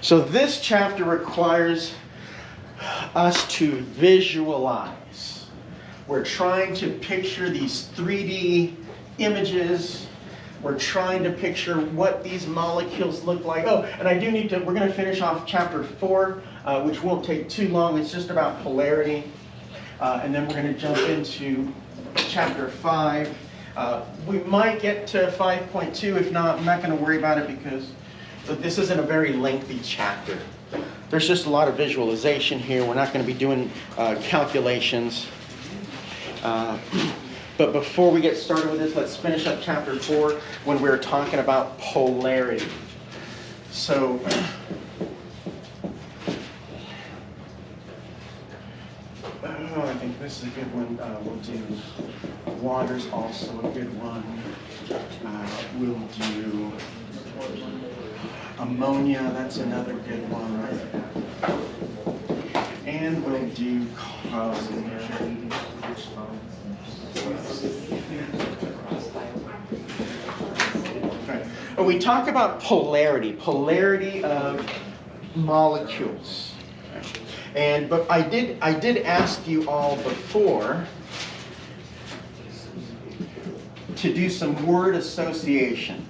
So this chapter requires us to visualize. We're trying to picture these 3D images. We're trying to picture what these molecules look like. Oh, and I do need to, we're going to finish off chapter 4, which won't take too long. It's just about polarity. And then we're going to jump into chapter 5. We might get to 5.2. If not, I'm not going to worry about it because this isn't a very lengthy chapter. There's just a lot of visualization here. We're not going to be doing calculations. But before we get started with this, let's finish up chapter 4 when we were talking about polarity. So, I think this is a good one. We'll do water's also a good one. We'll do ammonia, that's another good one. And we'll do carbon. When we talk about polarity of molecules. But I did ask you all before to do some word association.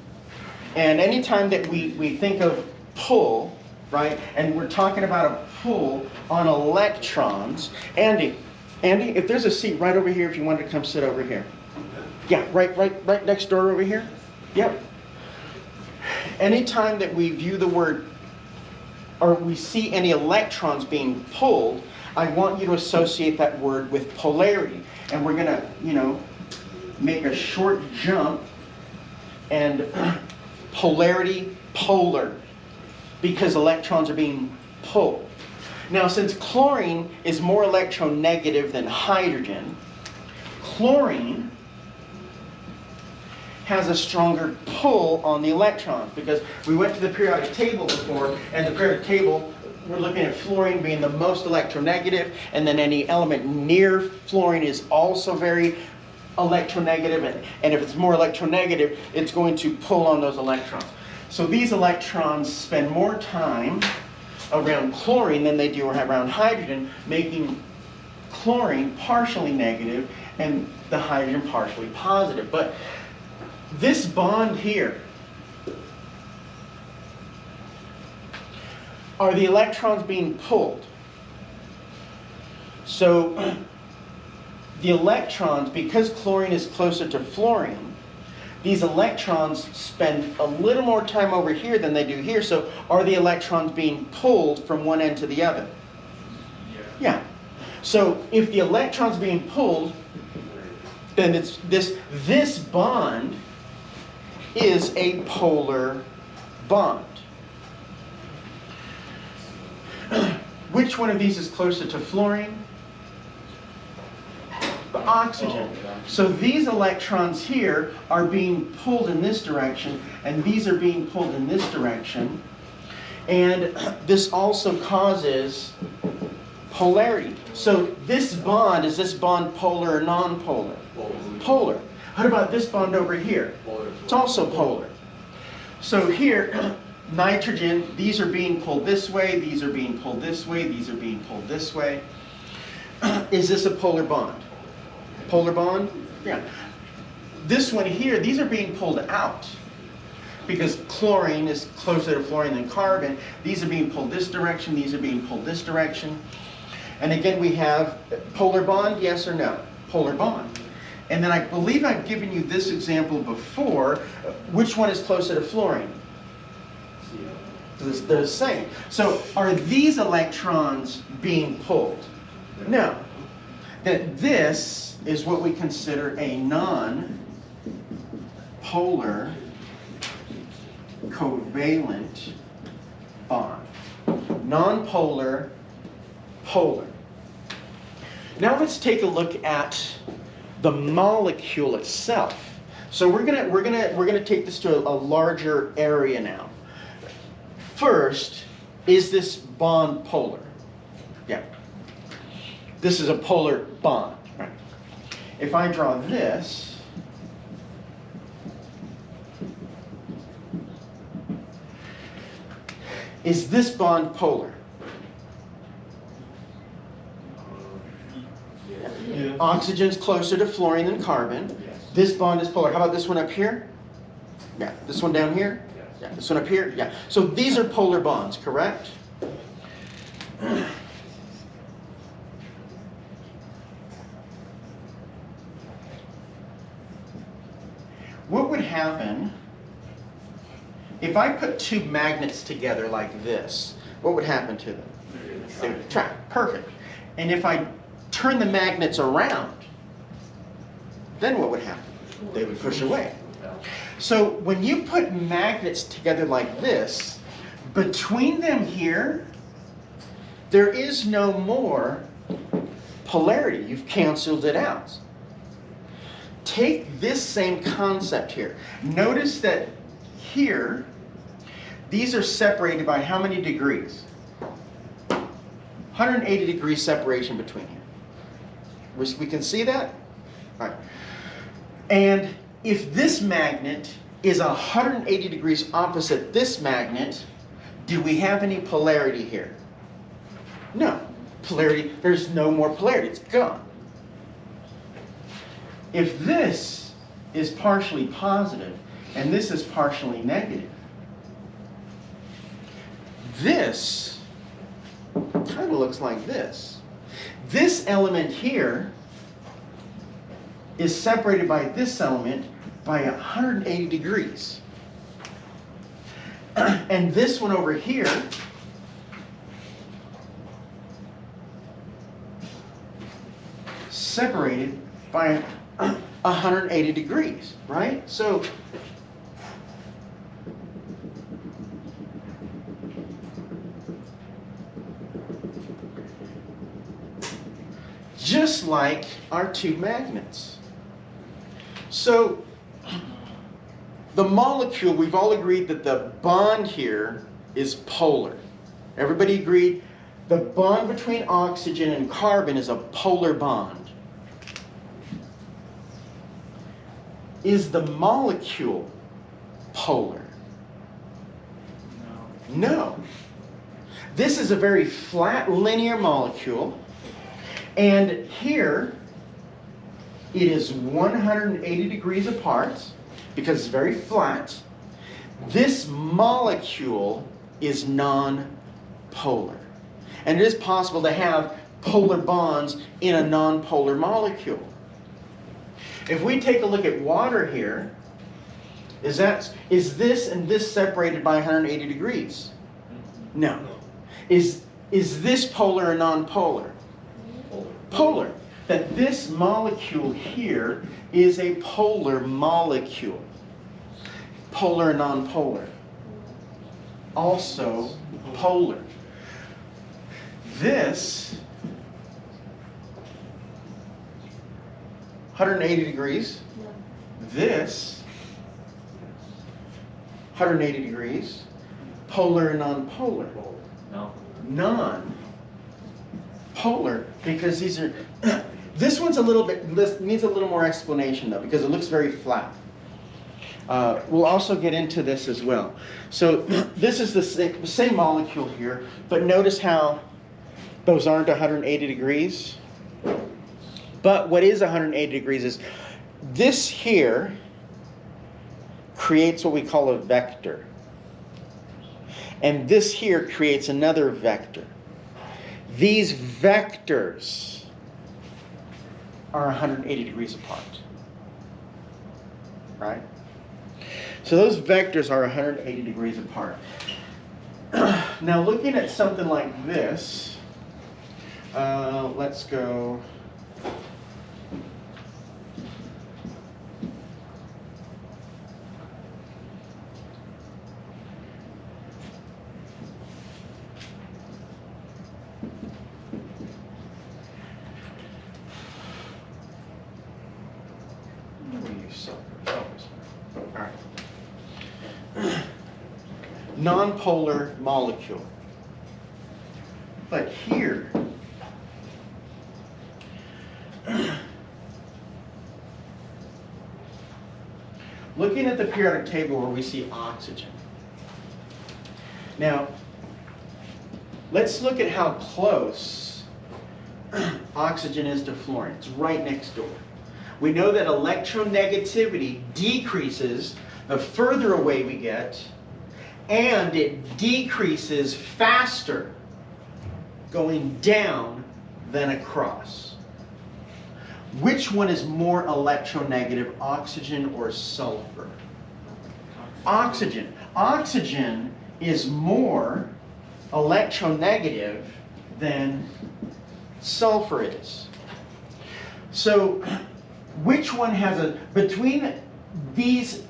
And anytime that we think of pull, right, and we're talking about a pull on electrons, Andy, if there's a seat right over here, if you wanted to come sit over here. Yeah, right next door over here. Yep. Anytime that we view the word, or we see any electrons being pulled, I want you to associate that word with polarity. And we're going to, make a short jump and polarity, polar, because electrons are being pulled. Now, since chlorine is more electronegative than hydrogen, chlorine has a stronger pull on the electrons, because we went to the periodic table before, and the periodic table, we're looking at fluorine being the most electronegative, and then any element near fluorine is also very electronegative, and if it's more electronegative, it's going to pull on those electrons. So these electrons spend more time around chlorine than they do around hydrogen, making chlorine partially negative and the hydrogen partially positive. But this bond here, are the electrons being pulled? So the electrons, because chlorine is closer to fluorine, these electrons spend a little more time over here than they do here. So are the electrons being pulled from one end to the other? Yeah. So if the electron's being pulled, then it's this bond is a polar bond. Which one of these is closer to fluorine? The oxygen. So these electrons here are being pulled in this direction, and these are being pulled in this direction. And this also causes polarity. So this bond, is this bond polar or non-polar? Polar. What about this bond over here? It's also polar. So here, nitrogen, these are being pulled this way, these are being pulled this way, these are being pulled this way. Is this a polar bond? Polar bond? Yeah. This one here, these are being pulled out because chlorine is closer to fluorine than carbon. These are being pulled this direction, these are being pulled this direction. And again, we have polar bond, yes or no? Polar bond. And then I believe I've given you this example before. Which one is closer to fluorine? They're the same. So are these electrons being pulled? No. That this is what we consider a non-polar covalent bond. Non-polar, polar. Now let's take a look at the molecule itself. So we're gonna take this to a larger area now. First, is this bond polar? Yeah. This is a polar bond. Right. If I draw this, Is this bond polar? Yeah. Oxygen's closer to fluorine than carbon. Yes. This bond is polar. How about this one up here? Yeah. This one down here? Yes. Yeah. This one up here? Yeah. So these are polar bonds, correct? What would happen if I put two magnets together like this? What would happen to them? They would attract. Perfect. And if I turn the magnets around, then what would happen? They would push away. So when you put magnets together like this, between them here, there is no more polarity. You've canceled it out. Take this same concept here. Notice that here, these are separated by how many degrees? 180 degrees separation between here. We can see that? All right. And if this magnet is 180 degrees opposite this magnet, do we have any polarity here? No. Polarity, there's no more polarity. It's gone. If this is partially positive and this is partially negative, this kind of looks like this. This element here is separated by this element by 180 degrees. And this one over here separated by 180 degrees, right? So just like our two magnets. So the molecule, we've all agreed that the bond here is polar. Everybody agreed the bond between oxygen and carbon is a polar bond. Is the molecule polar? No. This is a very flat linear molecule. And here, it is 180 degrees apart because it's very flat. This molecule is non-polar. And it is possible to have polar bonds in a non-polar molecule. If we take a look at water here, is this and this separated by 180 degrees? No. Is this polar or non-polar? Polar. That this molecule here is a polar molecule. Polar and non-polar. Also polar. This 180 degrees. This 180 degrees. Polar and non-polar. No. Non-polar, because these are this one's a little bit, this needs a little more explanation though, because it looks very flat. We'll also get into this as well. So this is the same molecule here, but notice how those aren't 180 degrees. But what is 180 degrees is this here creates what we call a vector. And this here creates another vector. These vectors are 180 degrees apart. Right? So those vectors are 180 degrees apart. Now looking at something like this, let's go. Non-polar molecule. But here, looking at the periodic table where we see oxygen. Now, let's look at how close oxygen is to fluorine. It's right next door. We know that electronegativity decreases the further away we get, and it decreases faster going down than across. Which one is more electronegative, oxygen or sulfur? Oxygen. Oxygen is more electronegative than sulfur is. So, which one has a, between these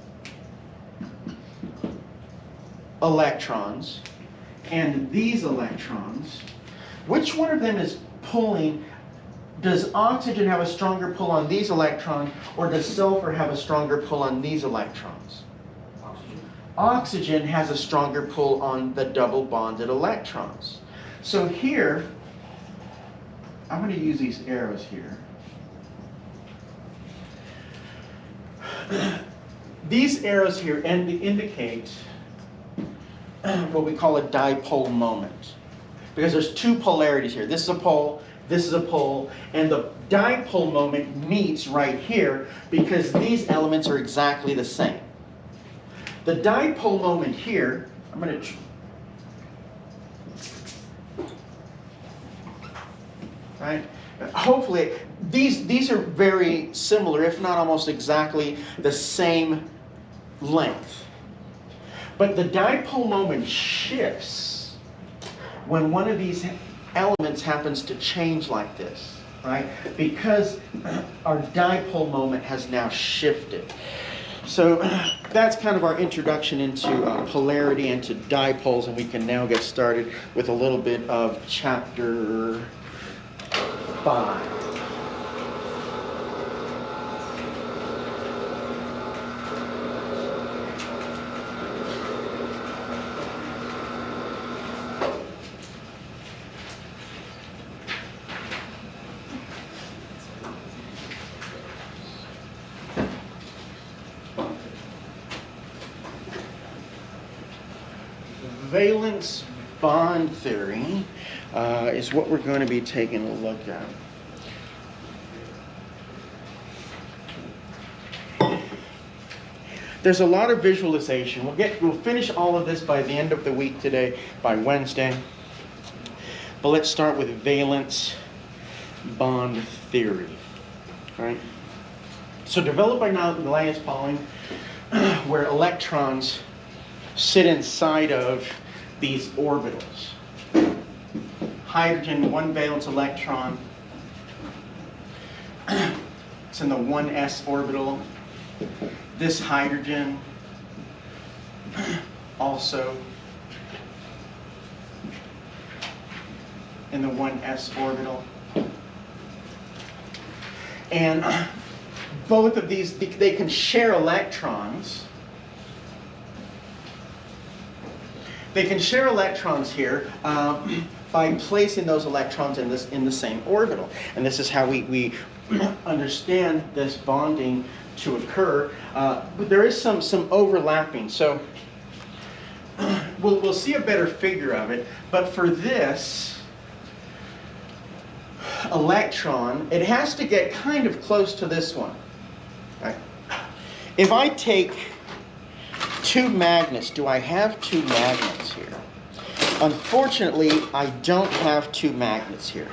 electrons and these electrons, which one of them is pulling? Does oxygen have a stronger pull on these electrons, or does sulfur have a stronger pull on these electrons? Oxygen. Oxygen has a stronger pull on the double bonded electrons. So here, I'm going to use these arrows here. These arrows here indicate what we call a dipole moment. Because there's two polarities here. This is a pole, this is a pole, and the dipole moment meets right here because these elements are exactly the same. The dipole moment here, I'm going to... Right? Hopefully, these are very similar, if not almost exactly the same length. But the dipole moment shifts when one of these elements happens to change like this, right? Because our dipole moment has now shifted. So that's kind of our introduction into polarity and to dipoles, and we can now get started with a little bit of chapter 5. Valence bond theory is what we're going to be taking a look at. There's a lot of visualization. We'll finish all of this by the end of the week today, by Wednesday. But let's start with valence bond theory. All right? So developed by Linus Pauling, where electrons sit inside of these orbitals. Hydrogen, one valence electron. It's in the 1s orbital. This hydrogen also in the 1s orbital. And both of these, they can share electrons. They can share electrons here by placing those electrons in the same orbital. And this is how we understand this bonding to occur. But there is some overlapping. So we'll see a better figure of it. But for this electron, it has to get kind of close to this one. Right? If I take two magnets, do I have two magnets here? Unfortunately, I don't have two magnets here.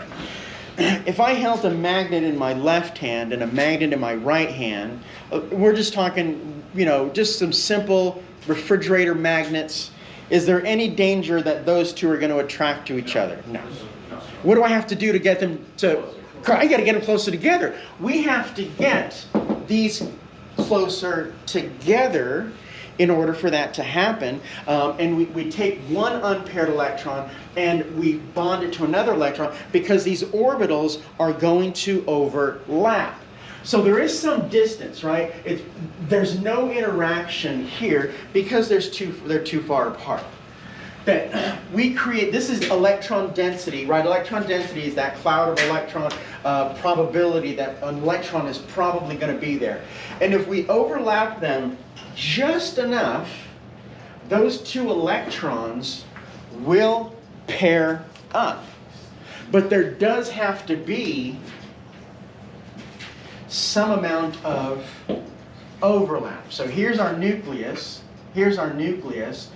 If I held a magnet in my left hand and a magnet in my right hand, we're just talking, just some simple refrigerator magnets. Is there any danger that those two are going to attract to each other? No. What do I have to do to get them to... I got to get them closer together. We have to get these closer together in order for that to happen. And we take one unpaired electron and we bond it to another electron because these orbitals are going to overlap. So there is some distance, right? There's no interaction here because they're too far apart. That we create, this is electron density, right? Electron density is that cloud of electron probability that an electron is probably going to be there. And if we overlap them just enough, those two electrons will pair up. But there does have to be some amount of overlap. So here's our nucleus. Here's our nucleus.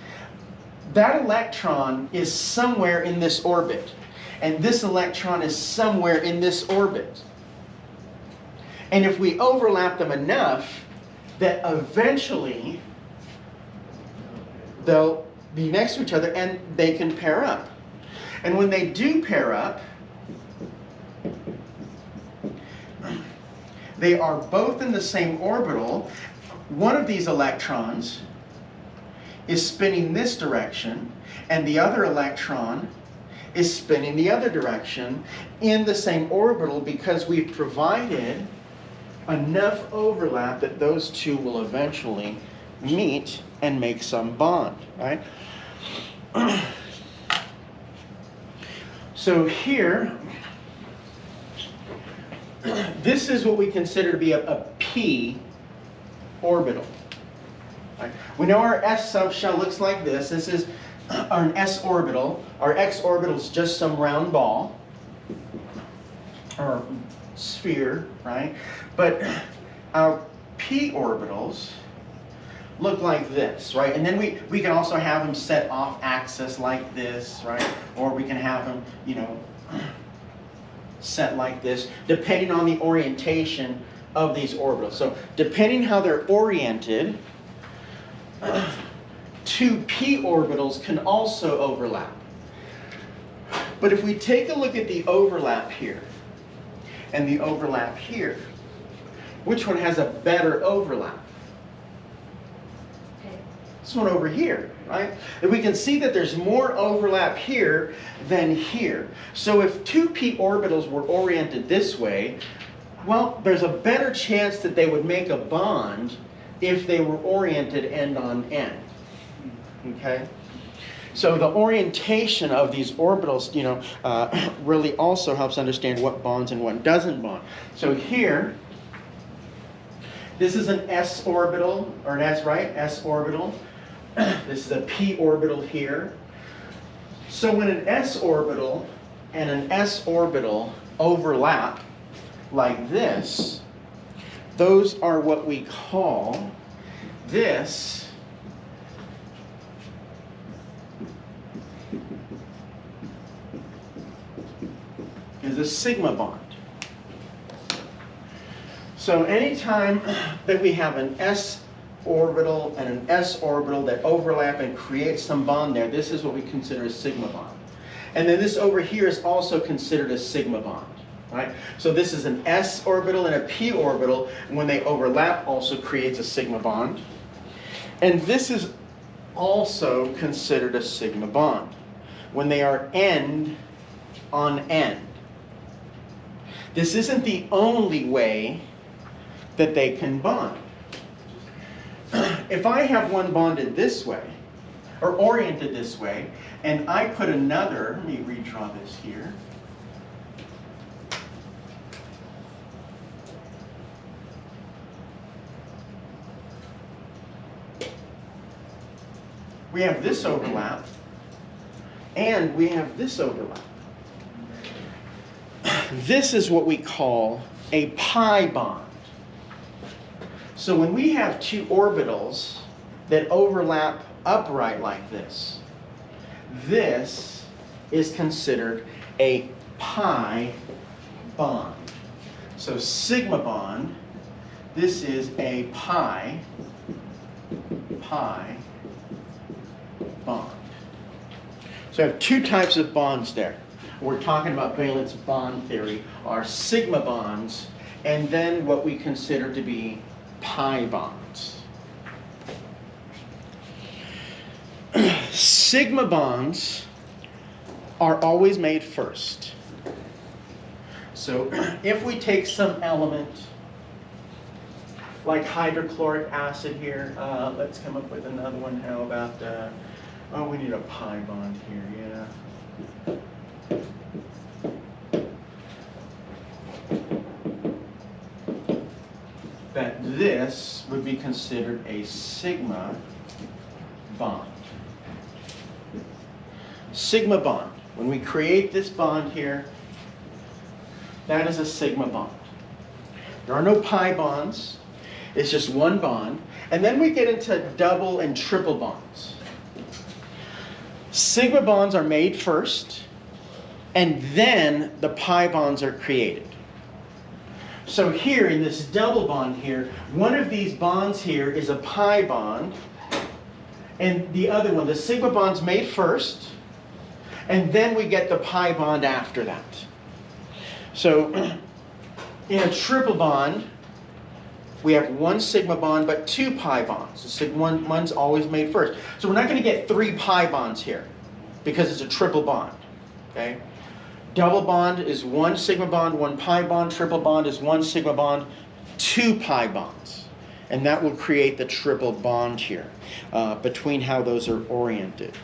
That electron is somewhere in this orbit. And this electron is somewhere in this orbit. And if we overlap them enough, that eventually they'll be next to each other and they can pair up. And when they do pair up, they are both in the same orbital. One of these electrons is spinning this direction, and the other electron is spinning the other direction in the same orbital, because we've provided enough overlap that those two will eventually meet and make some bond, right? So here, this is what we consider to be a p orbital. Right? We know our s subshell looks like this. This is an s orbital. Our x orbital is just some round ball or sphere, right? But our p orbitals look like this, right? And then we can also have them set off axis like this, right? Or we can have them, set like this, depending on the orientation of these orbitals. So depending how they're oriented, two p orbitals can also overlap. But if we take a look at the overlap here and the overlap here, which one has a better overlap? This one over here, right? And we can see that there's more overlap here than here. So if two p orbitals were oriented this way, well, there's a better chance that they would make a bond if they were oriented end on end. Okay? So the orientation of these orbitals, really also helps understand what bonds and what doesn't bond. So here, this is an s orbital, or an s, right? S orbital. This is a p orbital here. So when an s orbital and an s orbital overlap like this, those are what we call, this is a sigma bond. So anytime that we have an s orbital and an s orbital that overlap and create some bond there, this is what we consider a sigma bond. And then this over here is also considered a sigma bond, right? So this is an s orbital and a p orbital, and when they overlap also creates a sigma bond. And this is also considered a sigma bond when they are end on end. This isn't the only way that they can bond. If I have one bonded this way, or oriented this way, and I put another, let me redraw this here. We have this overlap, and we have this overlap. This is what we call a pi bond. So when we have two orbitals that overlap upright like this, this is considered a pi bond. So sigma bond, this is a pi bond. So I have two types of bonds there. We're talking about valence bond theory, are sigma bonds, and then what we consider to be pi bonds. Sigma bonds are always made first. So if we take some element like hydrochloric acid here, let's come up with another one. How about, we need a pi bond here, yeah. That this would be considered a sigma bond. Sigma bond. When we create this bond here, that is a sigma bond. There are no pi bonds. It's just one bond. And then we get into double and triple bonds. Sigma bonds are made first, and then the pi bonds are created. So here in this double bond here, one of these bonds here is a pi bond, and the other one, the sigma bond's made first, and then we get the pi bond after that. So in a triple bond, we have one sigma bond but two pi bonds. The sigma one's always made first. So we're not going to get three pi bonds here because it's a triple bond. Okay? Double bond is one sigma bond, one pi bond. Triple bond is one sigma bond, two pi bonds. And that will create the triple bond here between how those are oriented.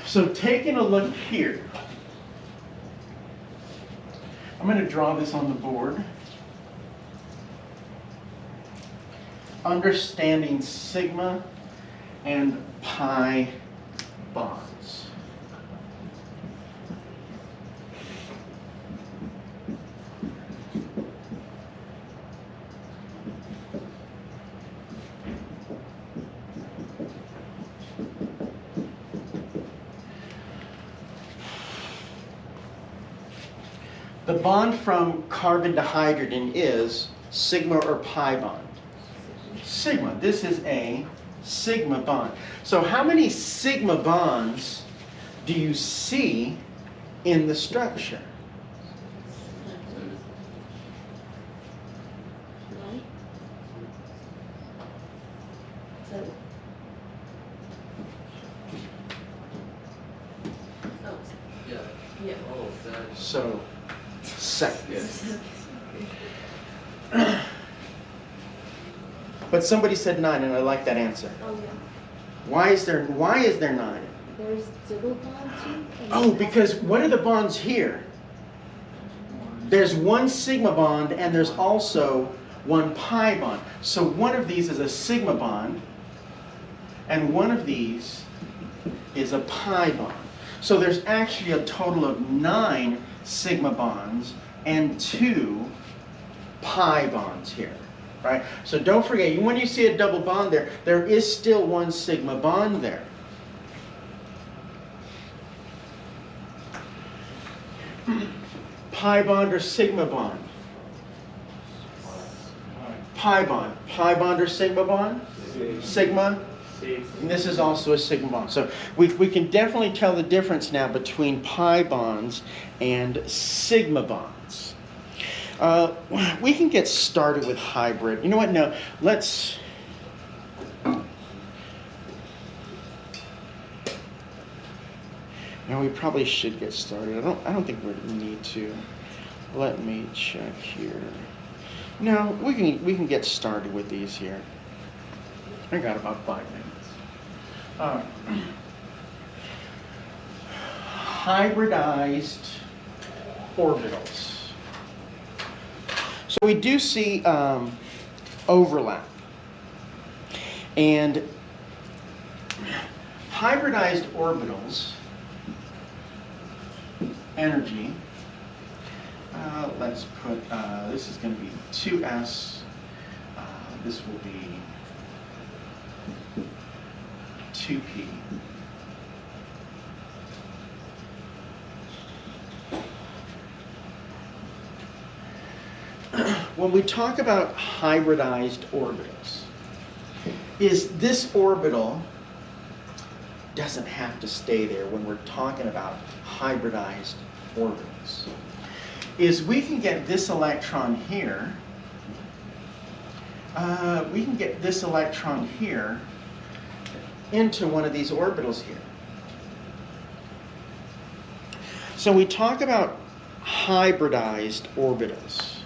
So taking a look here, I'm going to draw this on the board. Understanding sigma and pi bonds. The bond from carbon to hydrogen is sigma or pi bond. Sigma. This is a sigma bond. So how many sigma bonds do you see in the structure? So, 7. Yes. But somebody said 9, and I like that answer. Oh, yeah. Why is there 9? There's double bond too. Oh, because what are the bonds here? There's one sigma bond, and there's also one pi bond. So one of these is a sigma bond, and one of these is a pi bond. So there's actually a total of 9 sigma bonds and 2 pi bonds here. Right? So don't forget, when you see a double bond there, there is still one sigma bond there. Pi bond or sigma bond? Pi bond. Pi bond or sigma bond? Sigma? And this is also a sigma bond. So we can definitely tell the difference now between pi bonds and sigma bonds. We can get started with hybrid. You know what? No, let's... No, we probably should get started. I don't think we need to. Let me check here. No, we can get started with these here. I got about 5 minutes. Hybridized orbitals. So we do see overlap. And hybridized orbitals, energy, let's put, this is going to be 2s, this will be 2p. When we talk about hybridized orbitals, is this orbital doesn't have to stay there when we're talking about hybridized orbitals. Is we can get this electron here, into one of these orbitals here. So we talk about hybridized orbitals.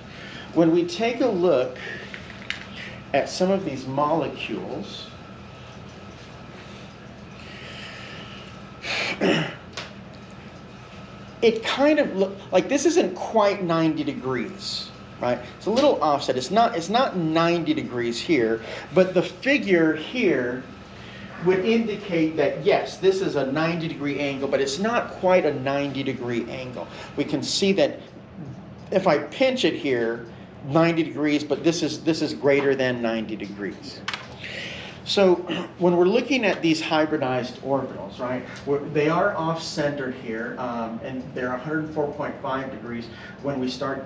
When we take a look at some of these molecules, it kind of looks like this isn't quite 90 degrees, right? It's a little offset. It's not 90 degrees here, but the figure here would indicate that yes, this is a 90-degree angle, but it's not quite a 90-degree angle. We can see that if I pinch it here, 90 degrees, but this is greater than 90 degrees. So when we're looking at these hybridized orbitals, right, they are off-centered here, and they're 104.5 degrees when we start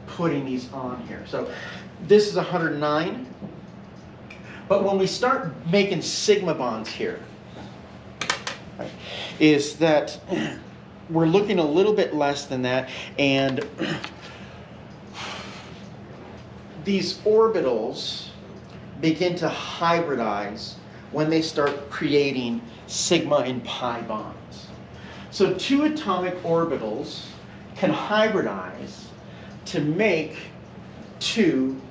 putting these on here. So this is 109, but when we start making sigma bonds here, right, is that we're looking a little bit less than that, and these orbitals begin to hybridize when they start creating sigma and pi bonds. So two atomic orbitals can hybridize to make two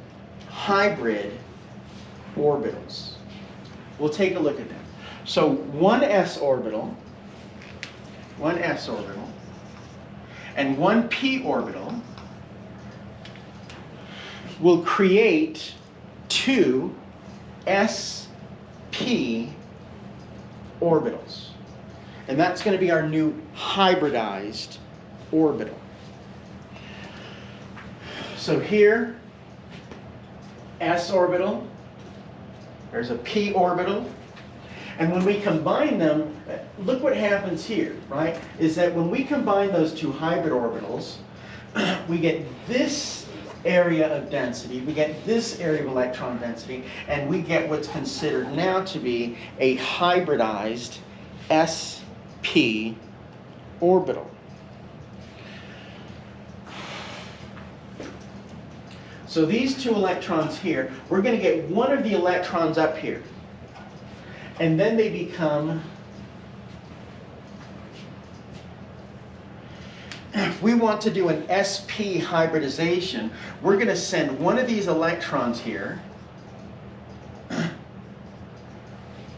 hybrid orbitals. We'll take a look at them. So one s orbital, and one p orbital will create two sp orbitals. And that's going to be our new hybridized orbital. So here, s orbital, there's a p orbital, and when we combine them, look what happens here, right? Is that when we combine those two hybrid orbitals, we get this area of density, we get this area of electron density, and we get what's considered now to be a hybridized sp orbital. So these two electrons here, we're going to get one of the electrons up here, and then they become, if we want to do an sp hybridization, we're going to send one of these electrons here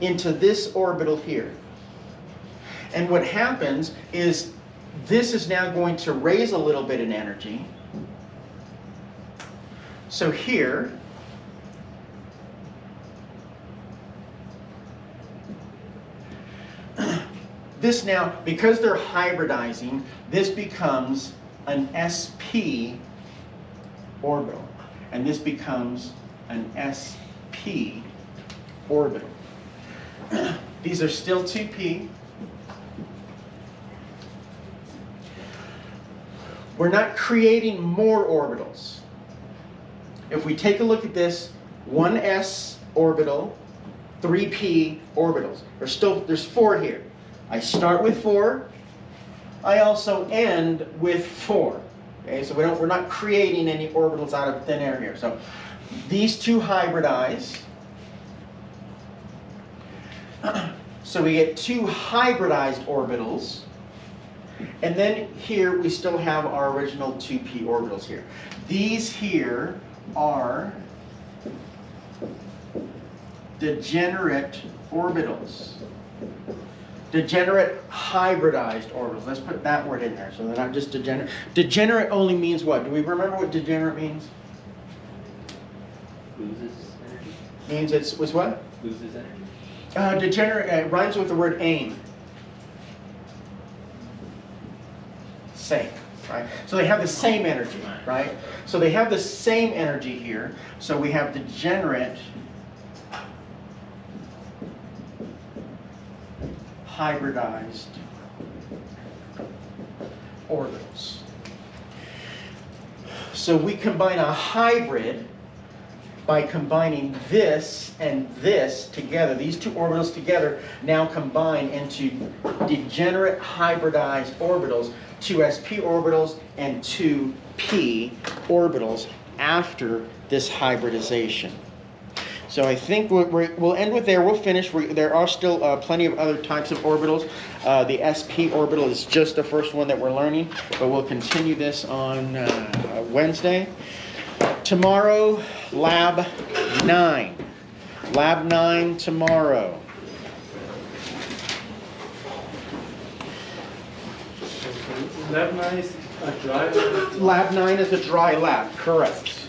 into this orbital here. And what happens is this is now going to raise a little bit in energy. So here, this now, because they're hybridizing, this becomes an sp orbital. And this becomes an sp orbital. These are still 2p. We're not creating more orbitals. If we take a look at this, 1s orbital, 3p orbitals. There's 4 here. I start with 4. I also end with 4. Okay, so we're not creating any orbitals out of thin air here. So these two hybridize. So we get 2 hybridized orbitals. And then here we still have our original 2p orbitals here. These here are degenerate orbitals. Degenerate hybridized orbitals. Let's put that word in there so they're not just degenerate. Degenerate only means what? Do we remember what degenerate means? Loses energy. Means it's what? Loses energy. Degenerate rhymes with the word aim. Same, right? So they have the same energy, right? So they have the same energy here. So we have degenerate hybridized orbitals. So we combine a hybrid by combining this and this together. These two orbitals together now combine into degenerate hybridized orbitals, 2 sp orbitals and 2 p orbitals after this hybridization. So I think we'll end with there. We'll finish. There are still plenty of other types of orbitals. The sp orbital is just the first one that we're learning, but we'll continue this on Wednesday. Tomorrow, Lab 9. Lab 9 tomorrow. Lab 9 is a dry lab? Lab 9 is a dry lab, correct.